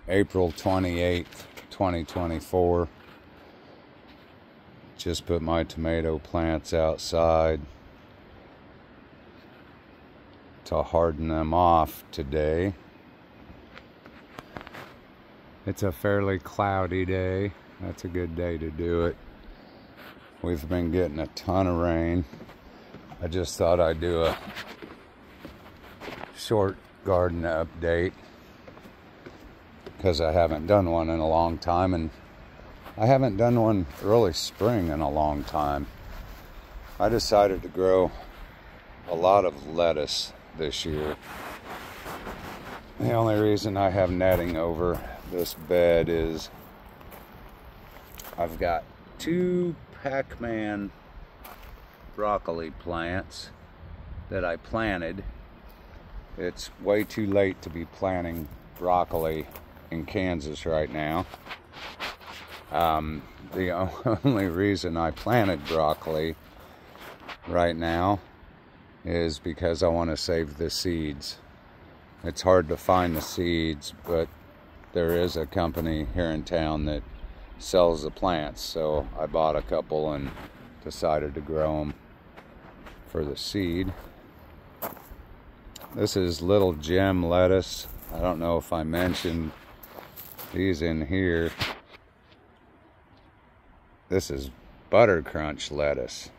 April 28th, 2024. Just put my tomato plants outside to harden them off today. It's a fairly cloudy day. That's a good day to do it. We've been getting a ton of rain. I just thought I'd do a short garden update because I haven't done one in a long time, and I haven't done one early spring in a long time. I decided to grow a lot of lettuce this year. The only reason I have netting over this bed is I've got 2 Pac-Man broccoli plants that I planted. It's way too late to be planting broccoli in Kansas right now. The only reason I planted broccoli right now is because I want to save the seeds. It's hard to find the seeds, but there is a company here in town that sells the plants, so I bought a couple and decided to grow them for the seed. This is Little Gem lettuce. I don't know if I mentioned these in here. This is Butter Crunch lettuce.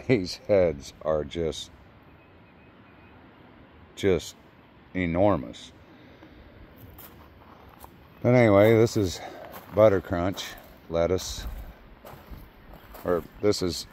These heads are just enormous. But anyway, this is Butter Crunch lettuce, or this is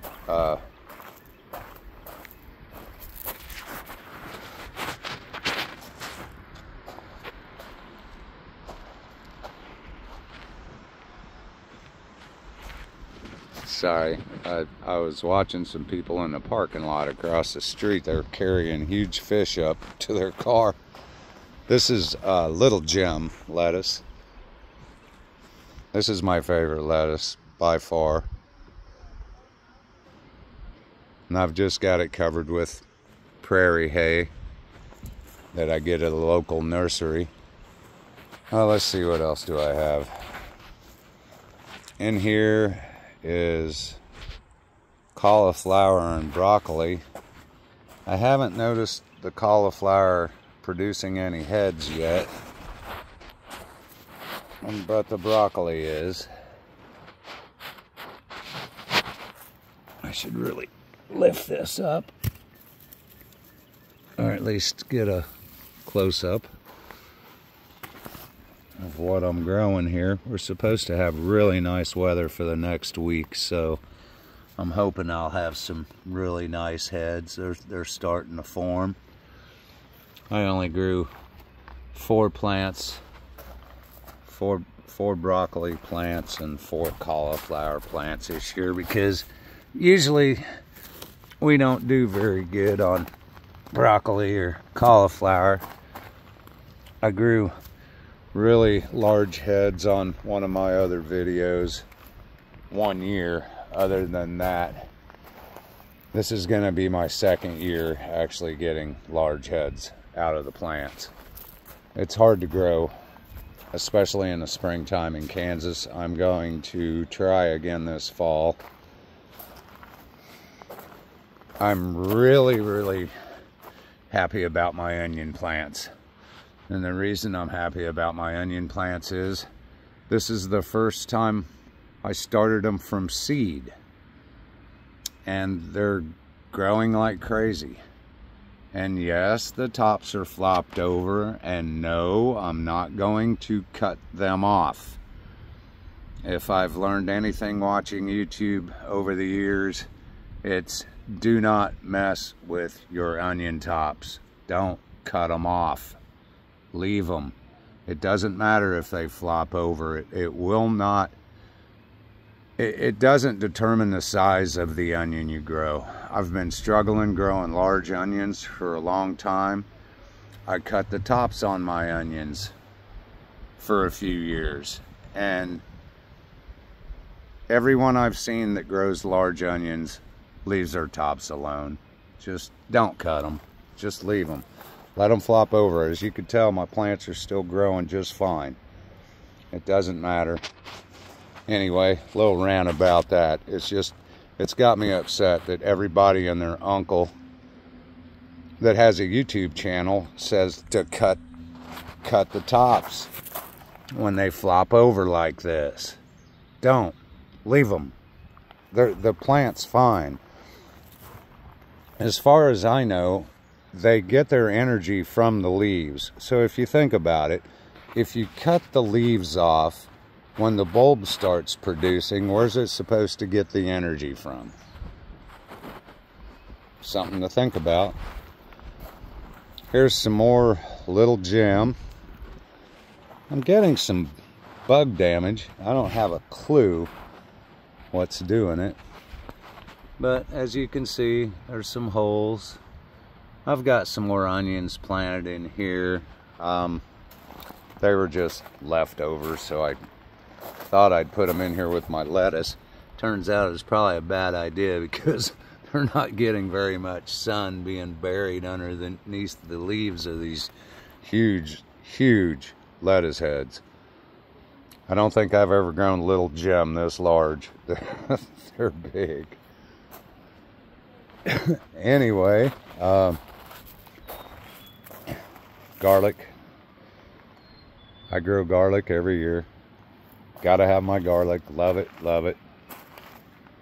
sorry, I was watching some people in the parking lot across the street. They're carrying huge fish up to their car. This is Little Gem lettuce. This is my favorite lettuce by far. And I've just got it covered with prairie hay that I get at a local nursery. Let's see, what else do I have? In here is cauliflower and broccoli. I haven't noticed the cauliflower producing any heads yet, but the broccoli is. I should really lift this up, or at least get a close-up of what I'm growing here. We're supposed to have really nice weather for the next week, so I'm hoping I'll have some really nice heads. They're starting to form. I only grew 4 plants, four broccoli plants and 4 cauliflower plants this year, because usually we don't do very good on broccoli or cauliflower. I grew really large heads on one of my other videos one year. Other than that, this is going to be my second year actually getting large heads out of the plants. It's hard to grow, especially in the springtime in Kansas. I'm going to try again this fall. I'm really happy about my onion plants. And the reason I'm happy about my onion plants is this is the first time I started them from seed. And they're growing like crazy. And yes, the tops are flopped over, and no, I'm not going to cut them off. If I've learned anything watching YouTube over the years, it's do not mess with your onion tops. Don't cut them off. Leave them. It doesn't matter if they flop over. It will not. It doesn't determine the size of the onion you grow. I've been struggling growing large onions for a long time. I cut the tops on my onions for a few years, and everyone I've seen that grows large onions leaves their tops alone. Just don't cut them. Just leave them. Let them flop over. As you can tell, my plants are still growing just fine. It doesn't matter. Anyway, little rant about that. It's got me upset that everybody and their uncle that has a YouTube channel says to cut the tops when they flop over like this. Don't. Leave them. The plant's fine. As far as I know, they get their energy from the leaves. So if you think about it, if you cut the leaves off, when the bulb starts producing, where's it supposed to get the energy from? Something to think about. Here's some more little gem. I'm getting some bug damage. I don't have a clue what's doing it. But as you can see, there's some holes. I've got some more onions planted in here. They were just leftovers, so I thought I'd put them in here with my lettuce. Turns out it's probably a bad idea because they're not getting very much sun, being buried underneath the leaves of these huge, huge lettuce heads. I don't think I've ever grown a little gem this large. They're big. Anyway, garlic. I grow garlic every year. Gotta have my garlic. Love it, love it.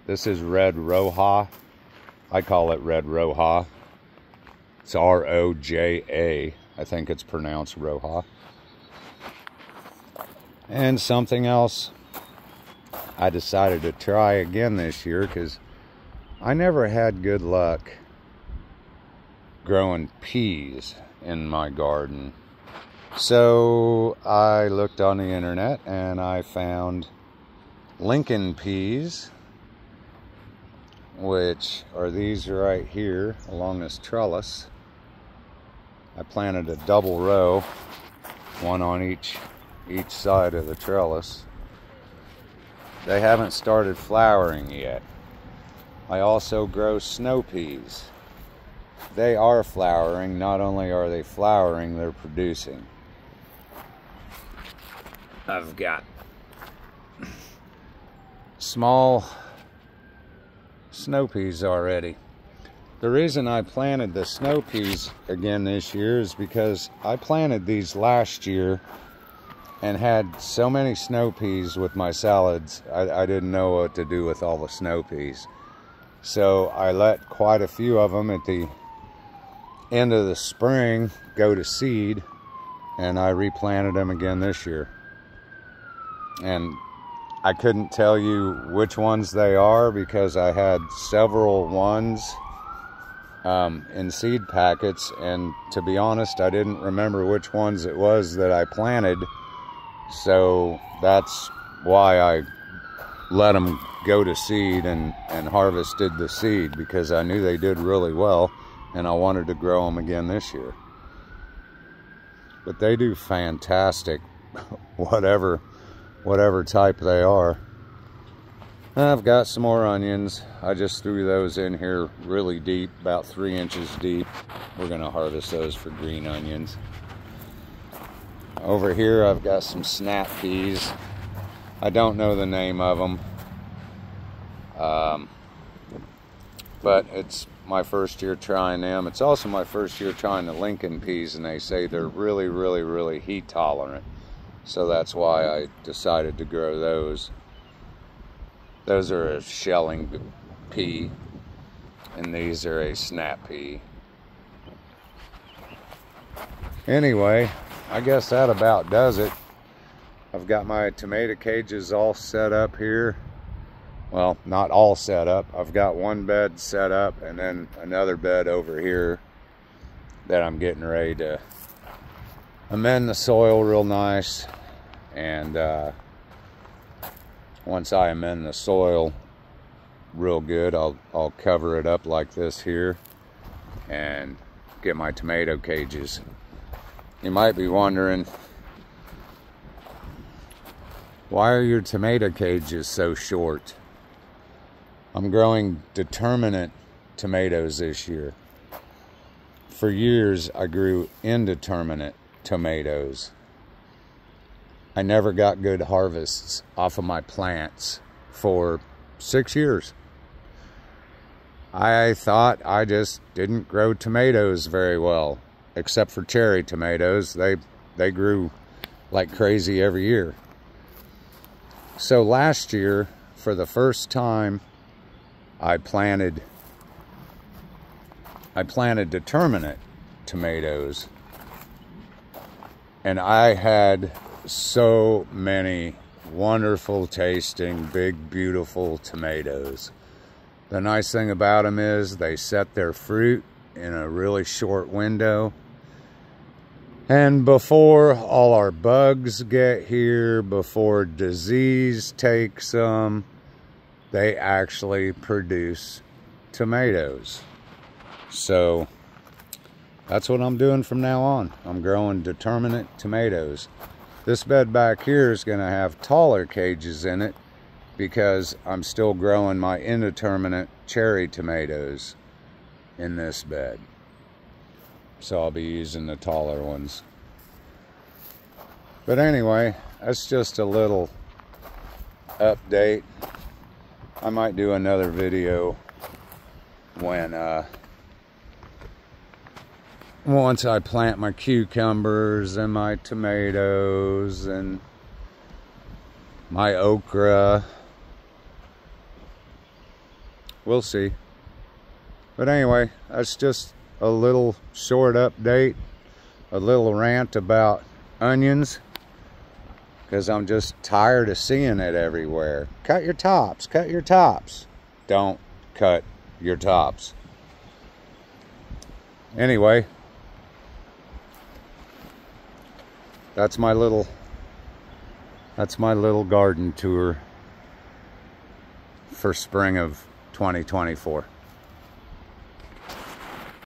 This is Red Roja. I call it Red Roja. It's R-O-J-A. I think it's pronounced Roja. And something else I decided to try again this year because I never had good luck growing peas in my garden. So I looked on the internet and I found Lincoln peas, which are these right here along this trellis. I planted a double row, one on each side of the trellis. They haven't started flowering yet. I also grow snow peas. They are flowering. Not only are they flowering, they're producing. I've got small snow peas already. The reason I planted the snow peas again this year is because I planted these last year and had so many snow peas with my salads, I didn't know what to do with all the snow peas. So I let quite a few of them at the end of the spring go to seed, and I replanted them again this year. And I couldn't tell you which ones they are because I had several ones in seed packets, and to be honest, I didn't remember which ones it was that I planted. So that's why I let them go to seed and harvested the seed, because I knew they did really well and I wanted to grow them again this year. But they do fantastic, whatever type they are. I've got some more onions. I just threw those in here really deep, about 3 inches deep. We're gonna harvest those for green onions. Over here I've got some snap peas. I don't know the name of them, but it's my first year trying them. It's also my first year trying the Lincoln peas, and they say they're really, really, really heat tolerant. So that's why I decided to grow those. Those are a shelling pea, and these are a snap pea. Anyway, I guess that about does it. I've got my tomato cages all set up here. Well, not all set up. I've got one bed set up and then another bed over here that I'm getting ready to amend the soil real nice. And once I amend the soil real good, I'll cover it up like this here and get my tomato cages. You might be wondering, why are your tomato cages so short? I'm growing determinate tomatoes this year. For years, I grew indeterminate tomatoes. I never got good harvests off of my plants for 6 years. I thought I just didn't grow tomatoes very well, except for cherry tomatoes. They grew like crazy every year. So last year, for the first time, I planted determinate tomatoes, and I had so many wonderful tasting, big, beautiful tomatoes. The nice thing about them is they set their fruit in a really short window. And before all our bugs get here, before disease takes them, they actually produce tomatoes. So that's what I'm doing from now on. I'm growing determinate tomatoes. This bed back here is going to have taller cages in it because I'm still growing my indeterminate cherry tomatoes in this bed. So I'll be using the taller ones. But anyway, that's just a little update. I might do another video when once I plant my cucumbers and my tomatoes and my okra. We'll see. But anyway, that's just a little short update, a little rant about onions, because I'm just tired of seeing it everywhere. Cut your tops, cut your tops. Don't cut your tops. Anyway, that's my little garden tour for spring of 2024.